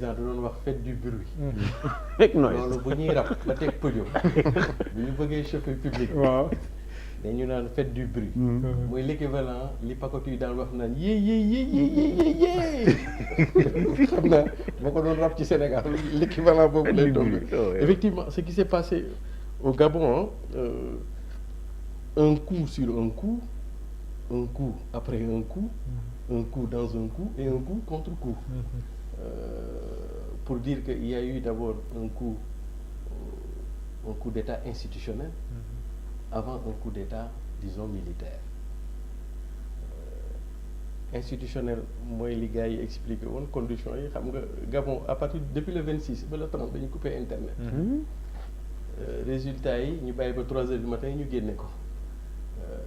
da doon wax faites du bruit. fake noise loolu bu ñuy rab ba teg podium bu ñu bëggee chauffer public. waaw dañu naan faites du bruit. mooy l'équivalent li pakatu yi daan wax naan yee xam naa boo ko doon rab ci Sénégal l'équivalent boobu lay doon. Effectivement ce qui s'est passé au Gabon un coup sur un coup après un coup dans un coup et un coup contre coup. Pour dire qu'il y a eu d'abord un coup d'État institutionnel avant un coup d'État, disons, militaire. Institutionnel, moi, les gars, ils expliquent les conditions. Gabon, à partir depuis le 26, le 30, ils ont coupé Internet. Résultat, nous avons 3 h du matin, nous avons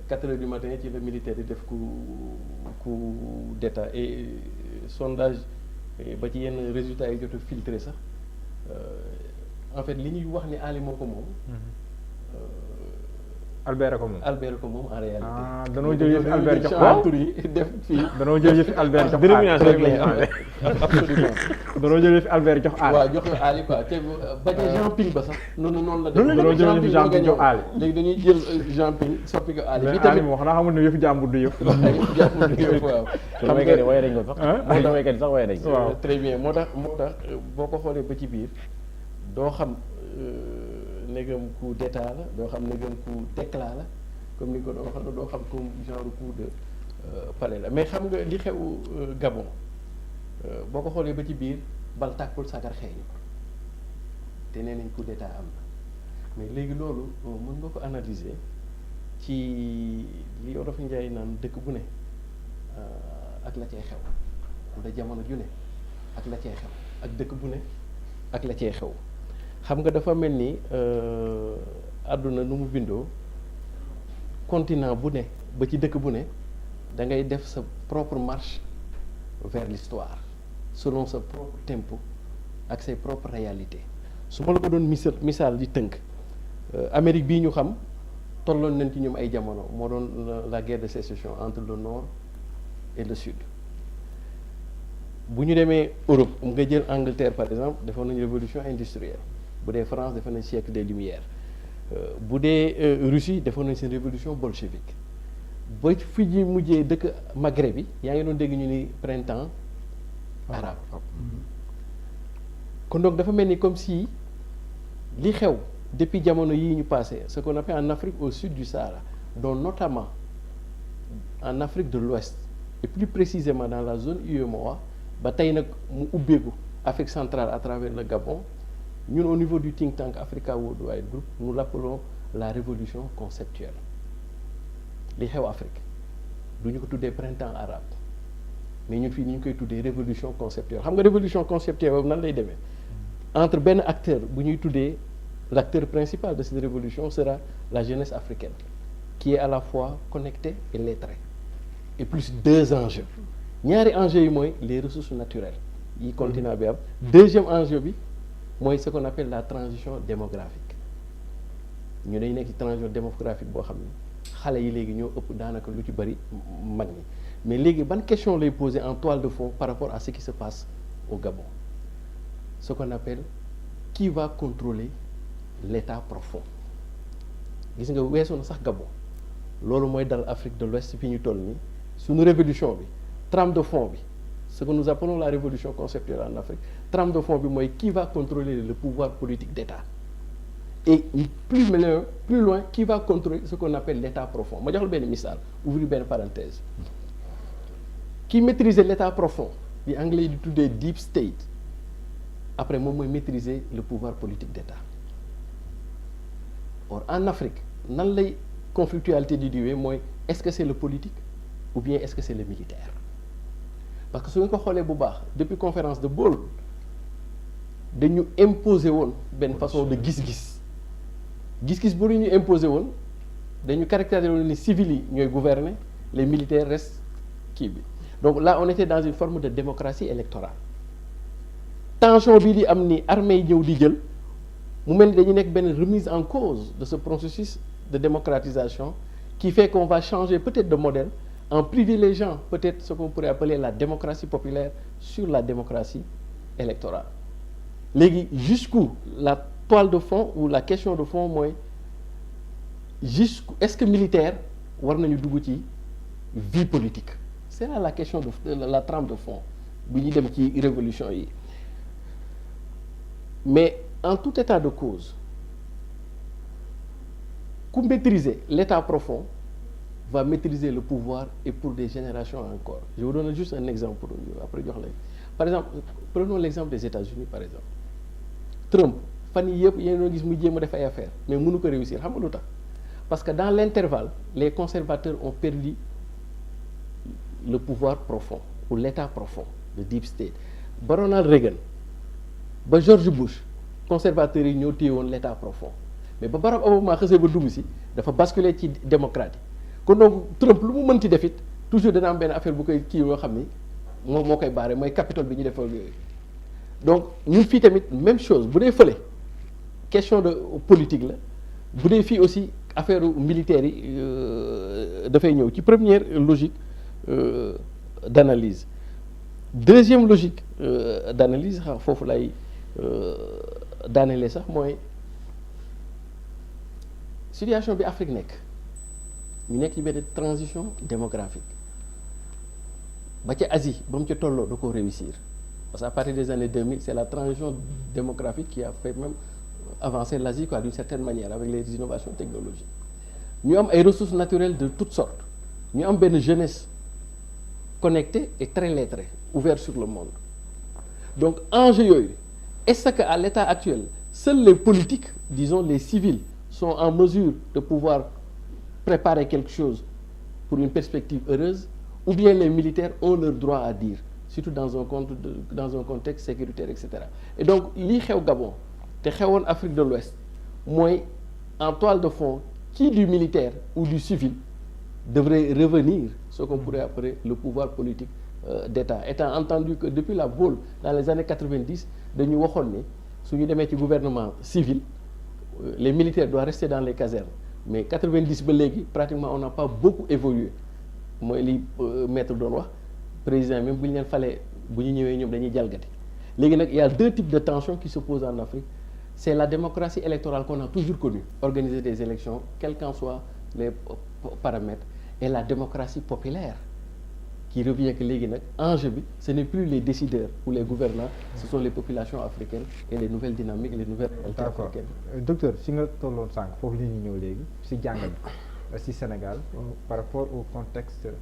4 h du matin, le militaire a fait coup d'État. Et sondage, ba ci yenn résultats yi jot a filtré sax en fait li ñuy wax ni Ali moo ko moom. Albert ko moom. Albert ko moom en réalité. ah danoo jël yëfi Albert jox ko tur yi def fii. danoo jël yëfi Albert jox dénomination rek lañu am. Absolument. danoo jël yëfi Albert jox Ali. waaw jox ko Ali quoi te ba ca Jean Ping ba sax noonu la def. danoo jël yëfi Jean Ping jox Ali. léegi dañuy jël Jean Ping soppi ko Ali. mais Ali moo xanaa xamul ne yëfi jàmbur du yëf. jàmbur du yëf waaw. xam nga ne waaye dañ ko sax. moo tax waykat yi sax waaye dañ ko. waaw très bien moo tax boo ko xoolee ba ci biir doo xam negam coup d'état la doo xam negam coup d'éclat la comme ni nga ko doon waxee doo xam comme genre coup de palais la mais xam nga li xew Gabon boo ko xoolee ba ci biir bal tàkkul sagar xeeñu te nee nañ coup d'état am na mais léegi loolu mën nga ko analyser ci li Wolof Njaay naan dëkk bu ne ak la cay xew wala jamono ju ne ak la cay xew ak dëkk bu ne ak la cay xew xam nga dafa mel ni àdduna nu mu bindoo continent bu ne ba ci dëkk bu ne da ngay def sa propre marche vers l'histoire selon sa propre tempo ak say propres réalités su ma la ko doon misaal di tënk Amérique bii ñu xam tolloon nañ ci ñoom ay jamono moo doon la guerre de sécession entre le nord et le sud bu ñu demee Europe nga jël Angleterre par exemple defoon nañu révolution industrielle bu dee France defoon nañ siècle des Lumières bu dee Russie defoon nañ seen révolution bolchevique ba fi ji mujjee dëkk Maghreb bi yaa ngi doon dégg ñu ni printemps arabe kon donc dafa mel ni comme si li xew depuis jamono yii ñu passé ce qu'on appelle en Afrique au sud du Sahara dont notamment en Afrique de l'Ouest et plus précisément dans la zone UEMOA ba tey nag mu ubbeeku Afrique centrale à travers le Gabon ñun au niveau du think tank Africa Worldwide Group nous l'appelons la révolution conceptuelle li xew Afrique du ñu ko tuddee printemps arabe mais ñun fii ni ñu koy tuddee révolution conceptuelle xam nga révolution conceptuelle boobu nan lay demee entre benn acteur bu ñuy tuddee l'acteur principal de cette révolution sera la jeunesse africaine qui est à la fois connectée et lettrée et plus 2 enjeux ñaari enjeux yi mooy les ressources naturelles yi continent bi am deuxième enjeu bi mooy ce qu'on appelle la transition démographique ñu dañ nekk ci transition démographique boo xam ne xale yi léegi ñoo ëpp daanaka lu ci bari mag ñi mais léegi ban question lay poser en toile de fond par rapport à ce qui se passe au Gabon ce qu'on appelle qui va contrôler l'état profond gis nga weesu na sax Gabon loolu mooy dal Afrique de l'Ouest fi ñu toll nii suñu révolution bi trame de fond bi ce que nous appelons la révolution conceptuelle en Afrique trame de fond bi mooy qui va contrôler le pouvoir politique d'État et plus loin qui va contrôler ce qu'on appelle l'état profond ma jox la benn misaal ouvrir benn parenthèse qui maîtriser l'état profond bi anglais di tuddee deep state après moom mooy maîtriser le pouvoir politique d'État or en Afrique nan lay conflictualité di diwee mooy est-ce que c'est le politique ou bien est-ce que c'est le militaire parce que su ñu ko xoolee bu baax depuis conférence de Bâle dañu imposer woon benn façon de gis-gis bu ñu imposer woon dañu caractériser woon ni civils yi ñooy gouverner les militaires restent kii bi donc là on était dans une forme de démocratie électorale tension bii di am ni armée yi ñëw di jël mu mel ni dañu nekk benn remise en cause de ce processus de démocratisation qui fait qu'on va changer peut-être de modèle en privilégiant peut-être ce qu'on pourrait appeler la démocratie populaire sur la démocratie électorale léegi jusqu'où la toile de fond ou la question de fond mooy jusqu'où est-ce que militaire war nañu dugg ci vie politique c'est là la question de la trame de fond bu ñu dem ci révolution yi mais en tout état de cause ku maîtriser l'état profond va maîtriser le pouvoir et pour des générations encore je vous donne juste un exemple pour après jox la par exemple prenons l'exemple des États-Unis par exemple Trump fan yii yëpp yéen a gis muy jéem a def ay affaires mais mënu ko réussir xam nga lu tax parce que dans l'intervalle les conservateurs ont perdu le pouvoir profond ou l'état profond le deep state ba Ronald Reagan ba George Bush conservateurs yi ñoo téye woon l'état profond mais ba Barack Obama xësee ba dugg si dafa basculer ci démocrate yi kon donc Trump lu mu mënti def it toujours dana am benn affaire bu koy kii yoo xam ni moo koy baare mooy Capitole bi ñu defal yooyu donc ñun fii tamit même chose bu dee fële question de politique la bu dee fii aussi affaire militaire yi dafay ñëw ci première logique d'analyse deuxième logique d'analyse xam foofu lay daanelee sax mooy situation bi Afrique nekk ñu nekk ci benn transition démographique ba ca Asie ba mu ca tolloo da ko réussir parce que à partir des années 2000 c'est la transition démographique qui a fait même avancer l'Asie quoi d'une certaine manière avec les innovations technologiques ñu am ay ressources naturelles de toutes sortes ñu am benn jeunesse connectée et très lettrée ouverte sur le monde donc enjeu yooyu est-ce que à l'état actuel seuls les politiques disons les civils sont en mesure de pouvoir préparer quelque chose pour une perspective heureuse ou bien les militaires ont leur droit à dire surtout dans un contexte sécuritaire et cetera et donc lii xew Gabon te xewoon Afrique de l'Ouest mooy en toile de fond qui du militaire ou du civil devrait revenir ce qu'on pourrait appeler le pouvoir politique d'État étant entendu que depuis la Baule dans les années 90 dañu waxoon ne su ñu demee ci gouvernement civil les militaires doivent rester dans les casernes mais 90 ba léegi pratiquement on n'a pas beaucoup évolué mooy li maître doon wax président même bu ñu leen falee bu ñu ñëwee ñoom dañuy jalgati léegi nag il y a deux types de tensions qui se posent en Afrique c'est la démocratie électorale qu'on a toujours connue organiser des élections quels qu'en soient les paramètres et la démocratie populaire qui revient que léegi nag enjeu bi ce n'est plus les décideurs ou les gouvernants ce sont les populations africaines et les nouvelles dynamiques les nouvelles réalités africaines. Docteur si nga tolloon sànq foofu li ñu ñëw léegi si jàngat bi si Sénégal par rapport au contexte actuel